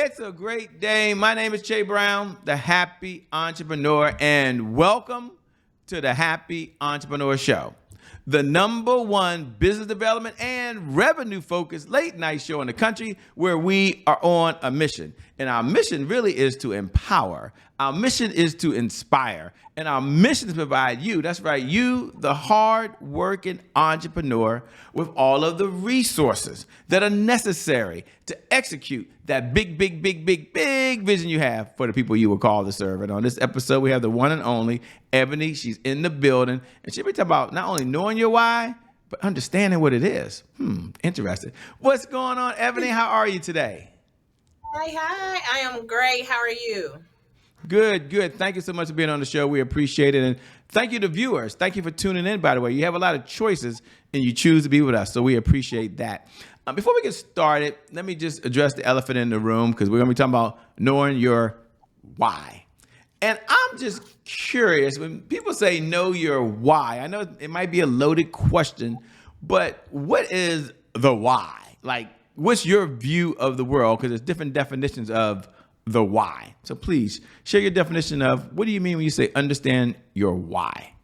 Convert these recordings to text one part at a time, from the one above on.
It's a great day. My name is Che Brown, the Happy Entrepreneur, and welcome to the Happy Entrepreneur Show, the #1 business development and revenue focused late night show in the country where we are on a mission. And our mission really is to empower. Our mission is to inspire. And our mission is to provide you, that's right, you, the hard-working entrepreneur, with all of the resources that are necessary to execute that big vision you have for the people you were called to serve. And on this episode, we have the one and only Ebony. She's in the building, and she'll be talking about not only knowing your why, but understanding what it is. Interesting. What's going on, Ebony? How are you today? Hi. I am great. How are you? Good. Thank you so much for being on the show. We appreciate it. And thank you to viewers. Thank you for tuning in, by the way. You have a lot of choices and you choose to be with us. So we appreciate that. Before we get started, let me just address the elephant in the room, because we're going to be talking about knowing your why. And I'm just curious, when people say know your why, I know it might be a loaded question, but what is the why? Like, what's your view of the world? Because there's different definitions of the why. So please share your definition of what do you mean when you say understand your why?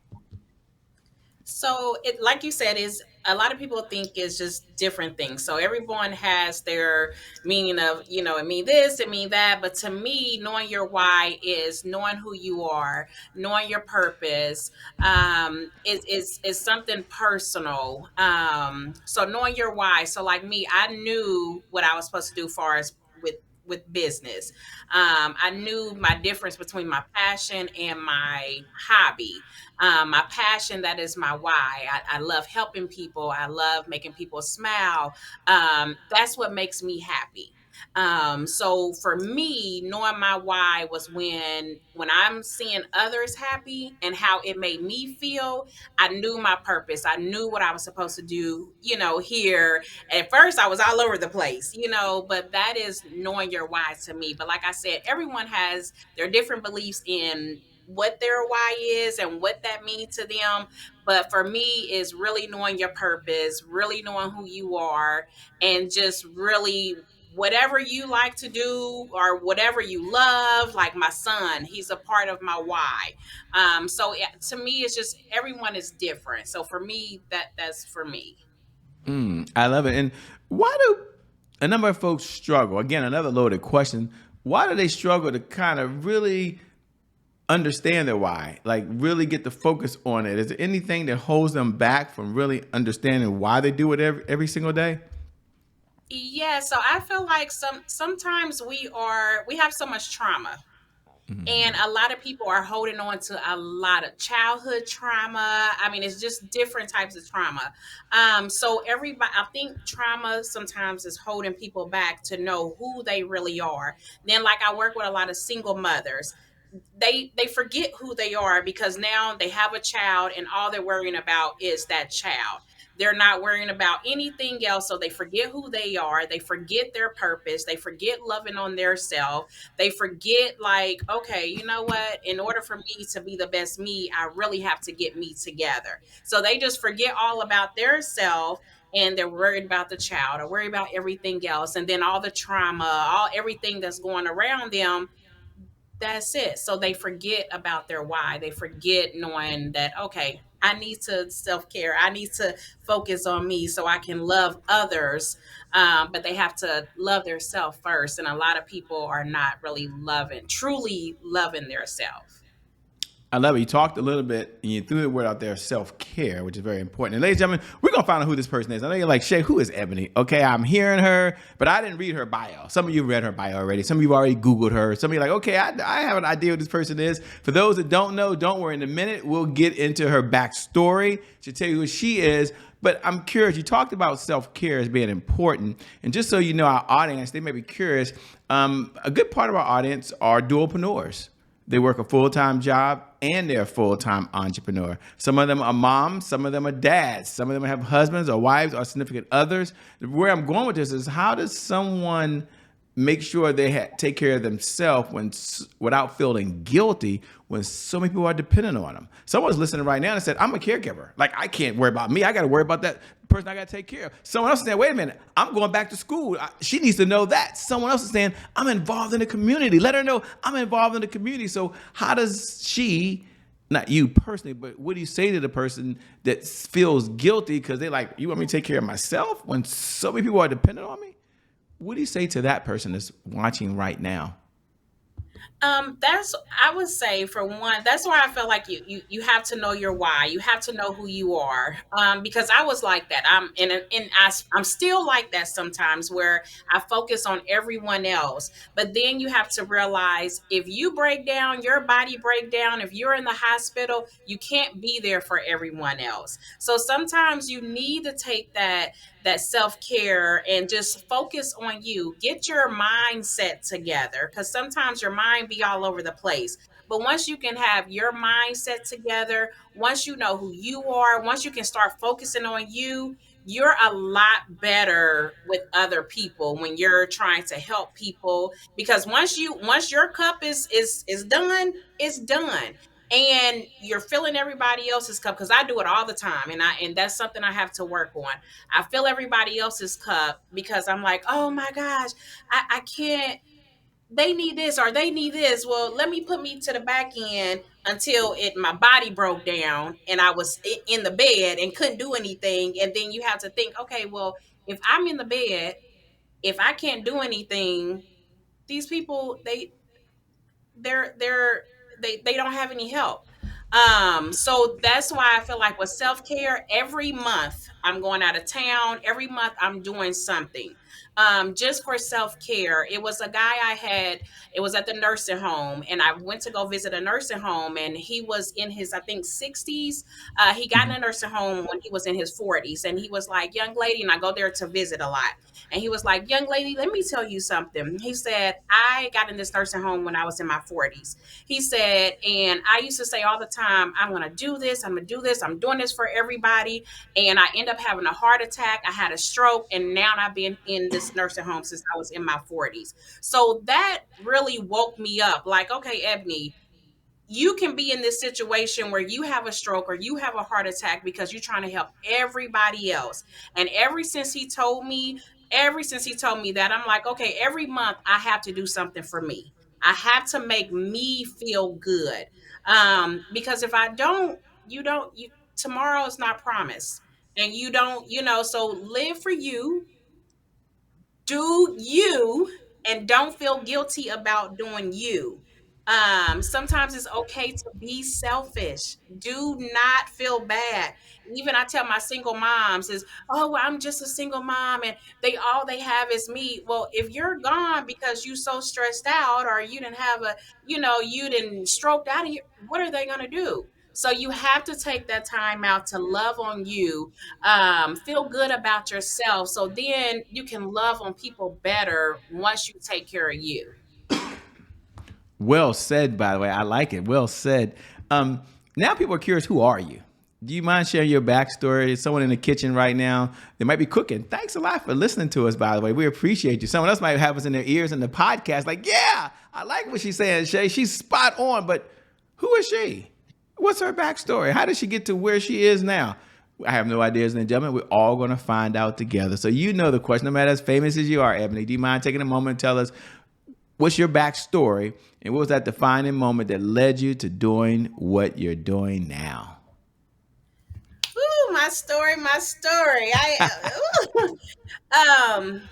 So it, like you said, is a lot of people think it's just different things. So everyone has their meaning of, it mean this, it mean that. But to me, knowing your why is knowing who you are, knowing your purpose, is something personal. So knowing your why. So like me, I knew what I was supposed to do far as with business. I knew my difference between my passion and my hobby. My passion, that is my why. I love helping people. I love making people smile. That's what makes me happy. So for me, knowing my why was when I'm seeing others happy and how it made me feel, I knew my purpose. I knew what I was supposed to do, here. At first I was all over the place, but that is knowing your why to me. But like I said, everyone has their different beliefs in what their why is and what that means to them. But for me, is really knowing your purpose, really knowing who you are, and just really whatever you like to do or whatever you love. Like my son, he's a part of my why. So to me, it's just everyone is different. So for me, that's for me. I love it. And why do a number of folks struggle? Again, another loaded question. Why do they struggle to kind of really understand their why, like really get the focus on it? Is there anything that holds them back from really understanding why they do it every single day? Yeah, so I feel like sometimes we have so much trauma. And a lot of people are holding on to a lot of childhood trauma. I mean, it's just different types of trauma. So everybody, I think trauma sometimes is holding people back to know who they really are. Then, like I work with a lot of single mothers. They forget who they are because now they have a child and all they're worrying about is that child. They're not worrying about anything else. So they forget who they are. They forget their purpose. They forget loving on their self. They forget, like, okay, you know what? In order for me to be the best me, I really have to get me together. So they just forget all about their self, and they're worried about the child or worried about everything else. And then all the trauma, everything that's going around them, that's it. So they forget about their why. They forget knowing that, okay, I need to self-care. I need to focus on me so I can love others. But they have to love their self first. And a lot of people are not really truly loving their self. I love it. You talked a little bit and you threw the word out there, self-care, which is very important. And ladies and gentlemen, we're going to find out who this person is. I know you're like, Shay, who is Ebony? Okay, I'm hearing her, but I didn't read her bio. Some of you read her bio already. Some of you already Googled her. Some of you are like, okay, I have an idea what this person is. For those that don't know, don't worry. In a minute, we'll get into her backstory. She'll tell you who she is. But I'm curious, you talked about self-care as being important. And just so you know, our audience, they may be curious, a good part of our audience are dualpreneurs. They work a full-time job and they're a full-time entrepreneur. Some of them are moms, some of them are dads, some of them have husbands or wives or significant others. Where I'm going with this is, how does someone make sure they take care of themselves without feeling guilty when so many people are dependent on them? Someone's listening right now and said, I'm a caregiver. Like, I can't worry about me. I got to worry about that person I got to take care of. Someone else is saying, wait a minute, I'm going back to school. She needs to know that. Someone else is saying, I'm involved in the community. Let her know I'm involved in the community. So how does she, not you personally, but what do you say to the person that feels guilty because they're like, you want me to take care of myself when so many people are dependent on me? What do you say to that person that's watching right now? That's I would say for one, that's why I feel like you have to know your why. You have to know who you are. Because I was like that. I'm still like that sometimes where I focus on everyone else. But then you have to realize if you break down, your body break down, if you're in the hospital, you can't be there for everyone else. So sometimes you need to take that self-care and just focus on you. Get your mindset together because sometimes your mind be all over the place. But once you can have your mindset together, once you know who you are, once you can start focusing on you, you're a lot better with other people when you're trying to help people because once your cup is done, it's done. And you're filling everybody else's cup because I do it all the time and that's something I have to work on. I fill everybody else's cup because I'm like, oh my gosh, I can't. They need this or they need this. Well, let me put me to the back end until it my body broke down and I was in the bed and couldn't do anything. And then you have to think, okay, well, if I'm in the bed, if I can't do anything, these people they're they don't have any help. So that's why I feel like with self-care, every month I'm going out of town, every month I'm doing something. Just for self-care. It was a guy I had, it was at the nursing home, and I went to go visit a nursing home, and he was in his, I think, 60s. He got in a nursing home when he was in his 40s, and he was like, young lady, and I go there to visit a lot. And he was like, young lady, let me tell you something. He said, I got in this nursing home when I was in my 40s. He said, and I used to say all the time, I'm going to do this, I'm going to do this, I'm doing this for everybody. And I end up having a heart attack. I had a stroke, and now I've been in this nursing home since I was in my 40s. So that really woke me up like, okay, Ebony, you can be in this situation where you have a stroke or you have a heart attack because you're trying to help everybody else. And ever since he told me that, I'm like, okay, every month I have to do something for me. I have to make me feel good. Because if I don't, tomorrow is not promised. And you don't, so live for you, do you, and don't feel guilty about doing you. Sometimes it's okay to be selfish. Do not feel bad. Even I tell my single moms is, oh, well, I'm just a single mom and they have is me. Well, if you're gone because you so stressed out or you didn't have you didn't stroked out of here, what are they gonna do? So you have to take that time out to love on you, feel good about yourself. So then you can love on people better once you take care of you. Well said, by the way. I like it. Well said. Now people are curious, who are you? Do you mind sharing your backstory? There's someone in the kitchen right now. They might be cooking. Thanks a lot for listening to us, by the way. We appreciate you. Someone else might have us in their ears in the podcast. Like, yeah, I like what she's saying, Shay. She's spot on, but who is she? What's her backstory? How did she get to where she is now? I have no idea, ladies and gentlemen. We're all going to find out together. So you know the question, no matter as famous as you are, Ebony, do you mind taking a moment and tell us what's your backstory and what was that defining moment that led you to doing what you're doing now? Ooh, my story, my story. Um,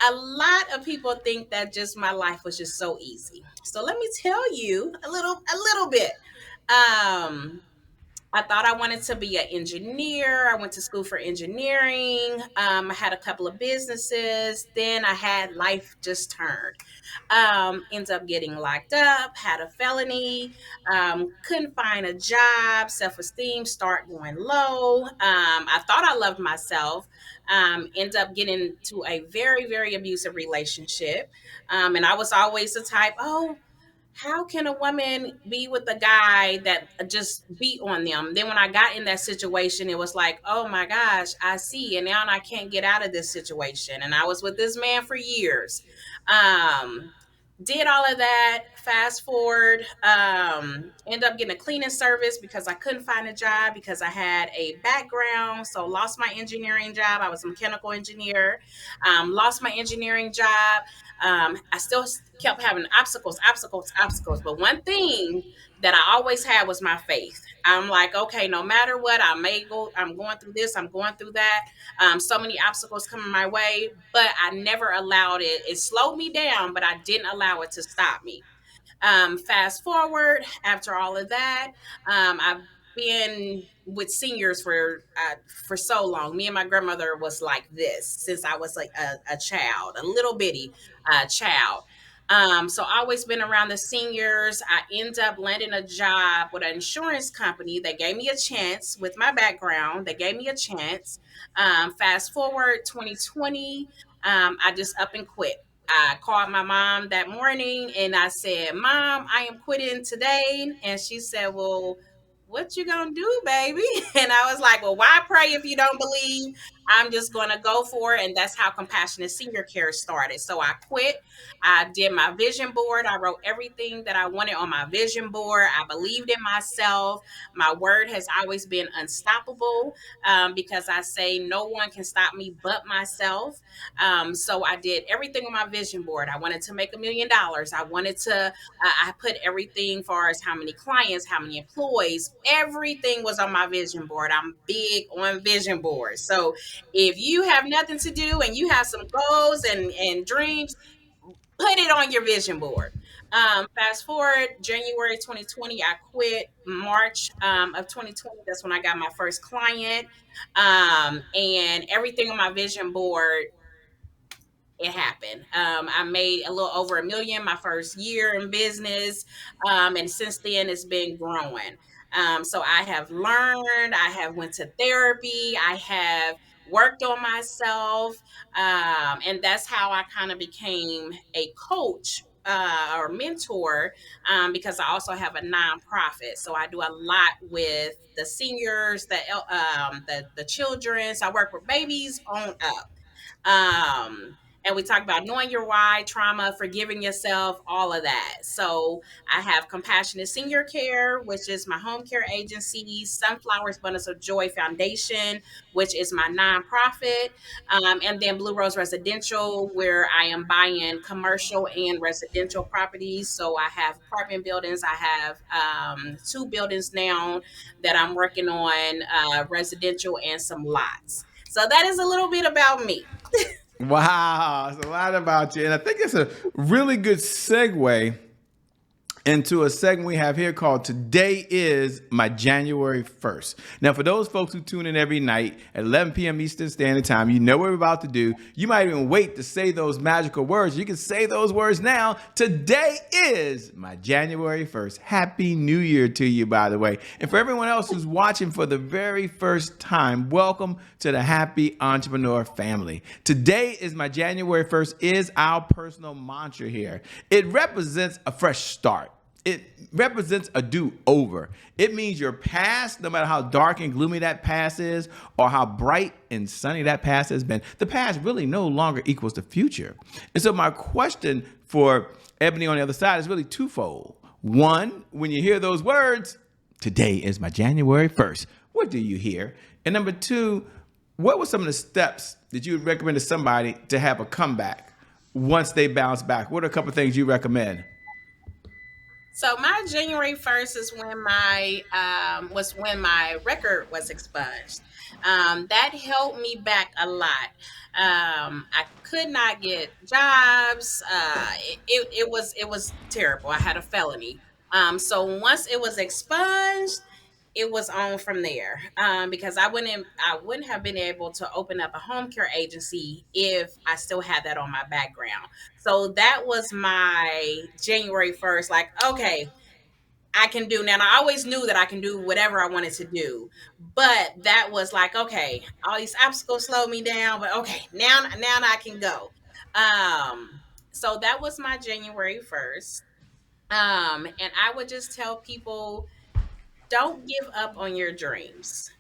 a lot of people think that just my life was just so easy. So let me tell you a little bit. Um, I thought I wanted to be an engineer. I went to school for engineering. I had a couple of businesses. Then I had life just turned. Ends up getting locked up, had a felony, couldn't find a job, self-esteem start going low. I thought I loved myself. End up getting to a very, very abusive relationship. And I was always the type, oh, how can a woman be with a guy that just beat on them? Then when I got in that situation, it was like, oh my gosh, I see. And now I can't get out of this situation. And I was with this man for years. Um, Did all of that. Fast forward, end up getting a cleaning service because I couldn't find a job because I had a background. So lost my engineering job. I was a mechanical engineer. Lost my engineering job. I still kept having obstacles, obstacles, obstacles. But one thing that I always had was my faith. I'm like, okay, no matter what, I may go. I'm going through this. I'm going through that. So many obstacles coming my way, but I never allowed it. It slowed me down, but I didn't allow it to stop me. Fast forward after all of that, I've been with seniors for so long. Me and my grandmother was like this since I was like a child, a little bitty child. So I always been around the seniors. I end up landing a job with an insurance company. They gave me a chance with my background. They gave me a chance. Fast forward 2020, I just up and quit. I called my mom that morning and I said, "Mom, I am quitting today." And she said, "Well, what you gonna do, baby?" And I was like, "Well, why pray if you don't believe? I'm just gonna go for it." And that's how Compassionate Senior Care started. So I quit. I did my vision board. I wrote everything that I wanted on my vision board. I believed in myself. My word has always been unstoppable, because I say no one can stop me but myself. So I did everything on my vision board. I wanted to make $1 million. I wanted to, I put everything far as how many clients, how many employees, everything was on my vision board. I'm big on vision boards. So if you have nothing to do and you have some goals and dreams, put it on your vision board. Fast forward January 2020, I quit. March of 2020, that's when I got my first client. And everything on my vision board, it happened. I made a little over 1 million my first year in business, and since then it's been growing. So I have learned, I have went to therapy, I have worked on myself, and that's how I kind of became a coach. Or mentor, because I also have a nonprofit, so I do a lot with the seniors, the children. So I work with babies on up. And we talk about knowing your why, trauma, forgiving yourself, all of that. So I have Compassionate Senior Care, which is my home care agency, Sunflowers Bundles of Joy Foundation, which is my nonprofit, and then Blue Rose Residential, where I am buying commercial and residential properties. So I have apartment buildings. I have two buildings now that I'm working on, residential, and some lots. So that is a little bit about me. Wow, it's a lot about you. And I think it's a really good segue into a segment we have here called Today is My January 1st. Now, for those folks who tune in every night at 11 p.m. Eastern Standard Time, you know what we're about to do. You might even wait to say those magical words. You can say those words now. Today is my January 1st. Happy New Year to you, by the way. And for everyone else who's watching for the very first time, welcome to the Happy Entrepreneur family. Today is my January 1st is our personal mantra here. It represents a fresh start. It represents a do-over. It means your past, no matter how dark and gloomy that past is, or how bright and sunny that past has been, the past really no longer equals the future. And so my question for Ebony on the other side is really twofold. One, when you hear those words, today is my January 1st, what do you hear? And number two, what were some of the steps that you would recommend to somebody to have a comeback once they bounce back? What are a couple of things you recommend? So my January 1st is when my record was expunged. That held me back a lot. I could not get jobs. It was terrible. I had a felony. So once it was expunged, it was on from there, because I wouldn't have been able to open up a home care agency if I still had that on my background. So that was my January 1st, like, okay, I can do now. And I always knew that I can do whatever I wanted to do, but that was like, okay, all these obstacles slowed me down, but okay, now I can go. So that was my January 1st. And I would just tell people, don't give up on your dreams.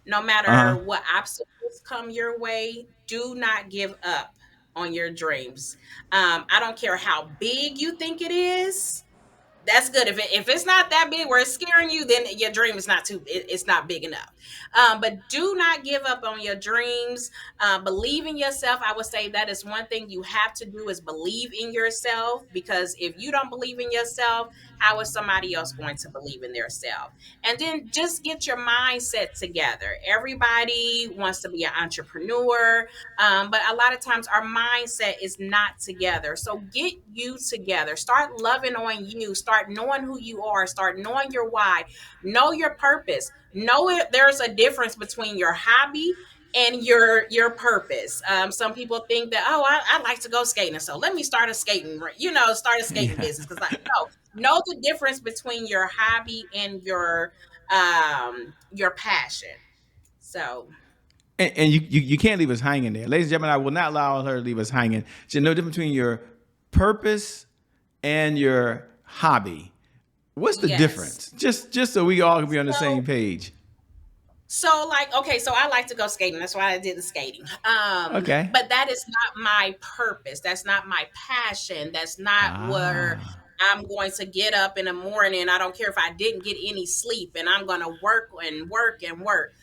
No Uh matter huh. what obstacles come your way, do not give up. on your dreams. I don't care how big you think it is. That's good. If it's not that big where it's scaring you, then your dream is not it's not big enough. But do not give up on your dreams. Believe in yourself. I would say that is one thing you have to do, is believe in yourself, because if you don't believe in yourself, how is somebody else going to believe in their self? And then just get your mindset together. Everybody wants to be an entrepreneur, but a lot of times our mindset is not together. So get you together. Start loving on you. Start knowing who you are. Start knowing your why. Know your purpose. Know it. There's a difference between your hobby and your purpose. Some people think that, oh, I like to go skating, so let me start a skating, start a skating Yeah. business. Because I no, know the difference between your hobby and your passion. So And you can't leave us hanging there. Ladies and gentlemen, I will not allow her to leave us hanging. She know the difference between your purpose and your hobby. What's the yes. difference? Just so we all can be on the So same page. like, okay, so I like to go skating. That's why I did the skating. Okay. But that is not my purpose. That's not my passion. That's not where Ah. I'm going to get up in the morning. I don't care if I didn't get any sleep, and I'm going to work and work and work.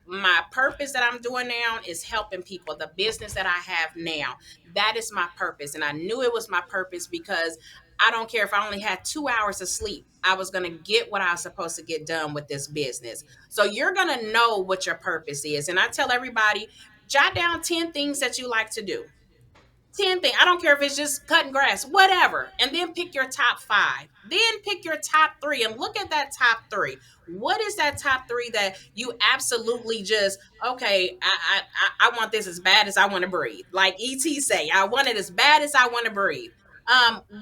My purpose that I'm doing now is helping people. The business that I have now, that is my purpose. And I knew it was my purpose because I don't care if I only had 2 hours of sleep. I was going to get what I was supposed to get done with this business. So you're going to know what your purpose is. And I tell everybody, jot down 10 things that you like to do. 10 things. I don't care if it's just cutting grass, whatever. And then pick your top five. Then pick your top three and look at that top three. What is that top three that you absolutely just, okay, I want this as bad as I want to breathe. Like ET say, I want it as bad as I want to breathe.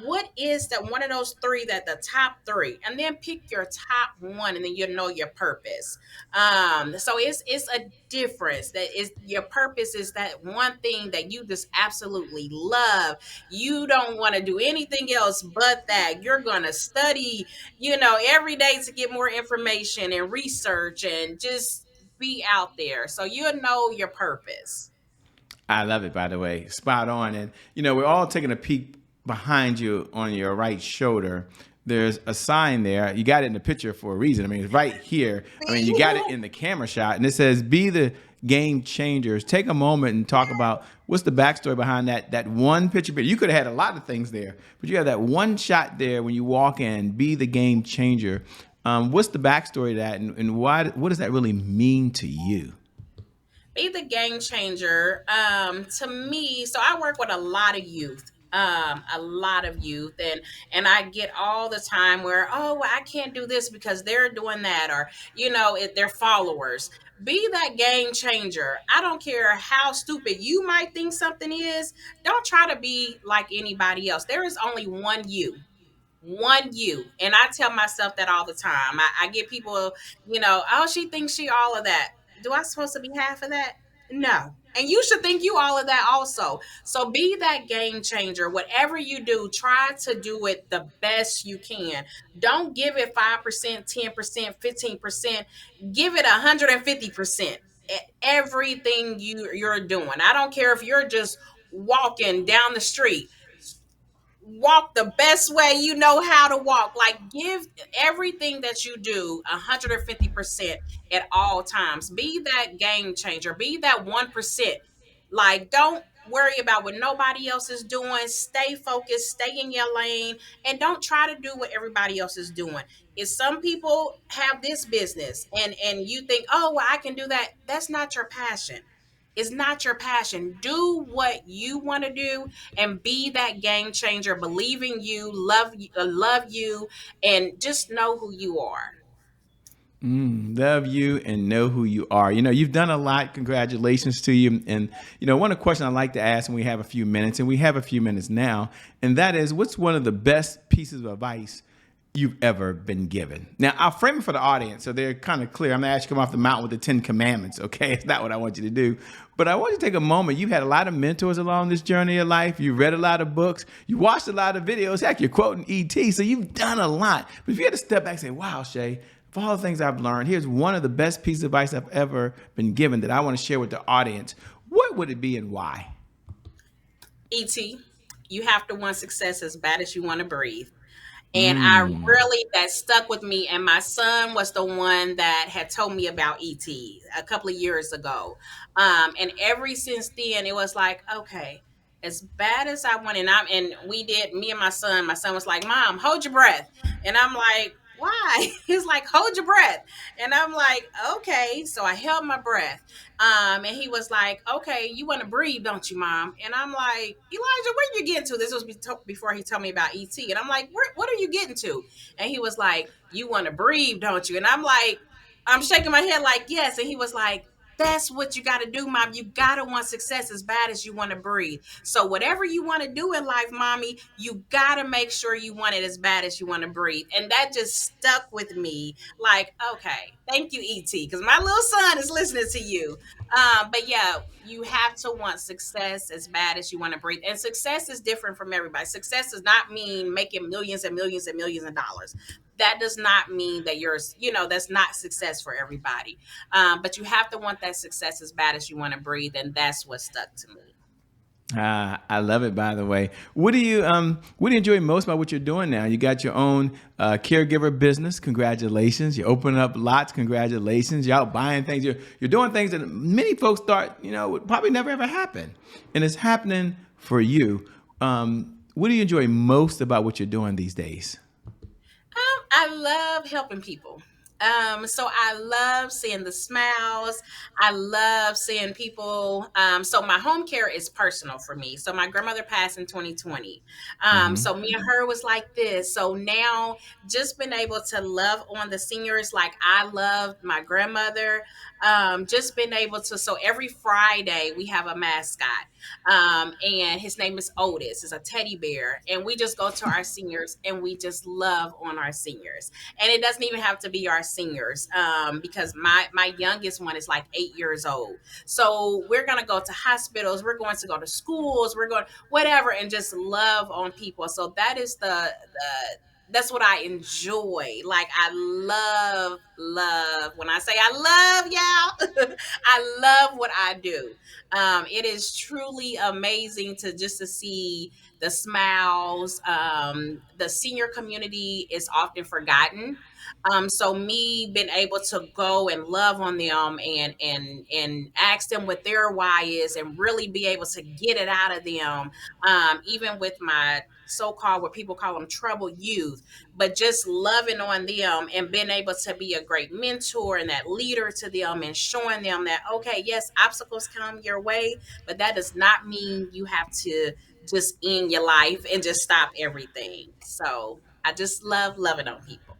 What is that one of those three, that the top three? And then pick your top one, and then you know your purpose. So it's a difference. That is, your purpose is that one thing that you just absolutely love. You don't want to do anything else but that. You're gonna study, every day to get more information and research and just be out there. So you'll know your purpose. I love it, by the way. Spot on. And, we're all taking a peek behind you on your right shoulder. There's a sign there. You got it in the picture for a reason. I mean, it's right here. I mean, you got it in the camera shot, and it says, "Be the game changers." Take a moment and talk about what's the backstory behind that one picture. You could have had a lot of things there, but you have that one shot there when you walk in, "Be the game changer." What's the backstory to that, and why? What does that really mean to you? Be the game changer. To me, so I work with a lot of youth. And I get all the time where, oh, well, I can't do this because they're doing that, or they're followers. Be that game changer. I don't care how stupid you might think something is. Don't try to be like anybody else. There is only one you. And I tell myself that all the time. I get people, oh, she thinks she all of that. Do I supposed to be half of that? No. And you should think you all of that also. So be that game changer. Whatever you do, try to do it the best you can. Don't give it 5%, 10%, 15%. Give it 150% at everything you're doing. I don't care if you're just walking down the street. Walk the best way you know how to walk. Like, give everything that you do 150% at all times. Be that game changer. Be that 1%. Like, don't worry about what nobody else is doing. Stay focused, stay in your lane, and don't try to do what everybody else is doing. If some people have this business and you think, oh, well, I can do that, that's not your passion. It's not your passion. Do what you want to do and be that game changer. Believe in you, love you, and just know who you are. Love you and know who you are. You've done a lot. Congratulations to you. And, one of the questions I like to ask when we have a few minutes, and we have a few minutes now, and that is, what's one of the best pieces of advice you've ever been given? Now, I'll frame it for the audience so they're kind of clear. I'm going to ask you to come off the mountain with the 10 commandments, okay? It's not what I want you to do. But I want you to take a moment. You've had a lot of mentors along this journey of life. You read a lot of books. You watched a lot of videos. Heck, you're quoting E.T., so you've done a lot. But if you had to step back and say, wow, Shay, of all the things I've learned, here's one of the best pieces of advice I've ever been given that I want to share with the audience. What would it be and why? ET, you have to want success as bad as you want to breathe. And I Mm. really, that stuck with me. And my son was the one that had told me about ET a couple of years ago. And ever since then, it was like, okay, as bad as I want, and we did, me and my son was like, Mom, hold your breath. And I'm like, why? He's like, hold your breath. And I'm like, okay. So I held my breath. And he was like, okay, you want to breathe, don't you, Mom? And I'm like, Elijah, where you getting to? This was before he told me about ET. And I'm like, what are you getting to? And he was like, you want to breathe, don't you? And I'm like, I'm shaking my head like, yes. And he was like, that's what you got to do, Mom. You got to want success as bad as you want to breathe. So whatever you want to do in life, Mommy, you got to make sure you want it as bad as you want to breathe. And that just stuck with me. Like, okay, thank you, ET, because my little son is listening to you. But yeah, you have to want success as bad as you want to breathe. And success is different from everybody. Success does not mean making millions and millions and millions of dollars. That does not mean that that's not success for everybody. But you have to want that success as bad as you want to breathe. And that's what stuck to me. I love it. By the way, what do you enjoy most about what you're doing now? You got your own caregiver business. Congratulations! You're opening up lots. Congratulations! You're out buying things. You're doing things that many folks thought would probably never ever happen, and it's happening for you. What do you enjoy most about what you're doing these days? I love helping people. So I love seeing the smiles. I love seeing people. So my home care is personal for me. So my grandmother passed in 2020. Hmm. So me and her was like this. So now just been able to love on the seniors like I loved my grandmother. Just been able to. So every Friday we have a mascot. And his name is Otis. It's a teddy bear, and we just go to our seniors and we just love on our seniors. And it doesn't even have to be our seniors, because my youngest one is like 8 years old. So we're gonna go to hospitals, we're going to go to schools, we're going whatever, and just love on people. So that is the that's what I enjoy. Like I love when I say I love y'all, I love what I do. It is truly amazing to see the smiles. The senior community is often forgotten. So me being able to go and love on them and ask them what their why is and really be able to get it out of them. Even with my so-called, what people call them, troubled youth, but just loving on them and being able to be a great mentor and that leader to them and showing them that, okay, yes, obstacles come your way, but that does not mean you have to just end your life and just stop everything. So I just love loving on people.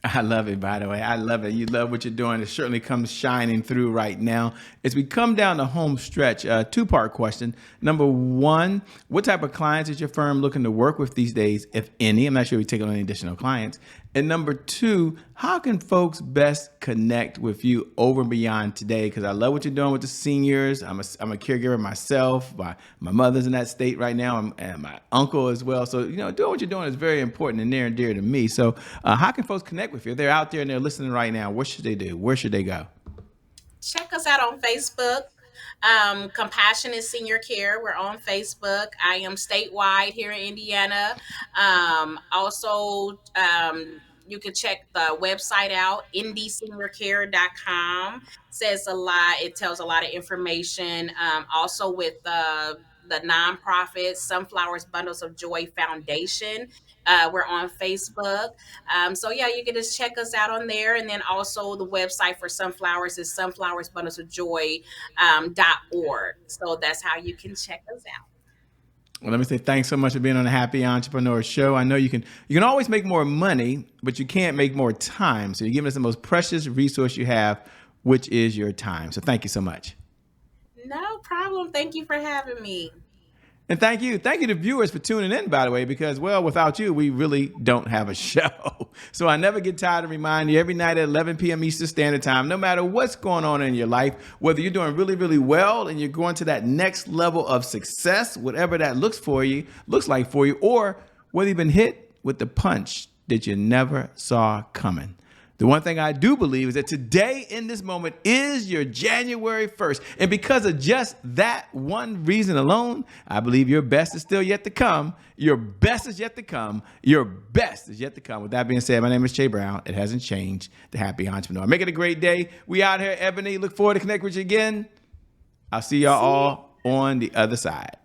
I love it, by the way. I love it. You love what you're doing. It certainly comes shining through right now. As we come down the home stretch, two-part question. Number one, what type of clients is your firm looking to work with these days, if any? I'm not sure we take on any additional clients. And number two, how can folks best connect with you over and beyond today? Because I love what you're doing with the seniors. I'm a caregiver myself. My mother's in that state right now, and my uncle as well. So, doing what you're doing is very important and near and dear to me. So how can folks connect with you? If they're out there and they're listening right now, what should they do? Where should they go? Check us out on Facebook. Compassionate Senior Care. We're on Facebook. I am statewide here in Indiana. Also, you can check the website out, indieseniorcare.com. Says a lot. It tells a lot of information. Also with the nonprofit Sunflowers Bundles of Joy Foundation. We're on Facebook. So yeah, you can just check us out on there. And then also the website for Sunflowers is sunflowersbundlesofjoy.org. So that's how you can check us out. Well, let me say thanks so much for being on the Happy Entrepreneur Show. I know you can always make more money, but you can't make more time. So you're giving us the most precious resource you have, which is your time. So thank you so much. No problem. Thank you for having me. And thank you to viewers for tuning in, by the way, because, well, without you, we really don't have a show. So I never get tired of reminding you every night at 11 p.m. Eastern Standard Time, no matter what's going on in your life, whether you're doing really, really well and you're going to that next level of success, whatever that looks like for you, or whether you've been hit with the punch that you never saw coming. The one thing I do believe is that today in this moment is your January 1st. And because of just that one reason alone, I believe your best is still yet to come. Your best is yet to come. Your best is yet to come. With that being said, my name is Che Brown. It hasn't changed. The Happy Entrepreneur. Make it a great day. We out here, Ebony. Look forward to connect with you again. I'll see y'all all on the other side.